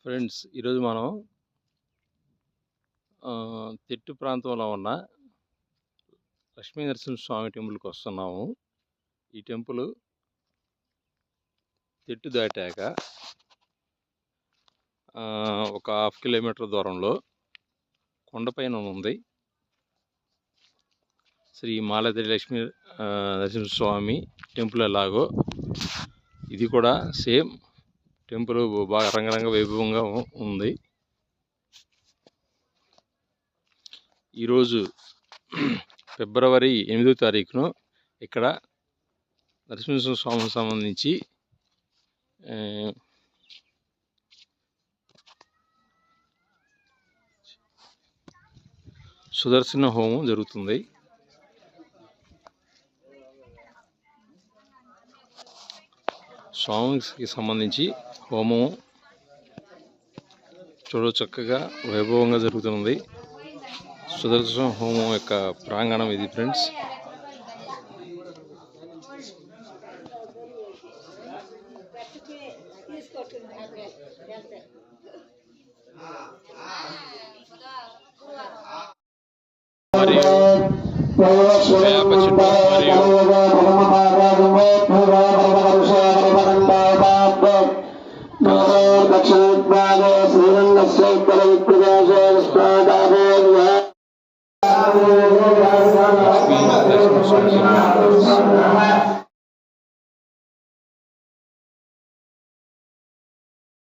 Friends, ఈరోజు మనం తెట్టు ప్రాంతంలో ఉన్న లక్ష్మీ నరసింహస్వామి టెంపుల్కి వస్తున్నాము. ఈ టెంపుల్ తెట్టు దాటాక ఒక 1/2 కిలోమీటర్ దూరంలో కొండపైన ఉంది. శ్రీ మాలతి లక్ష్మీ నరసింహస్వామి టెంపుల్ ఎలాగో ఇది కూడా సేమ్ టెంపుల్ బాగా రంగరంగ వైభవంగా ఉంది. ఈరోజు ఫిబ్రవరి 8వ తారీఖున ఇక్కడ నరసింహస్వామికి సంబంధించి సుదర్శన హోమం జరుగుతుంది. స్వామికి సంబంధించి హోమం చక్కగా వైభవంగా జరుగుతుంది. సుదర్శన హోమం యొక్క ప్రాంగణం ఇది ఫ్రెండ్స్. మరియు వేప చెట్టు మరియు లక్ష్మీ నరసింహస్వామి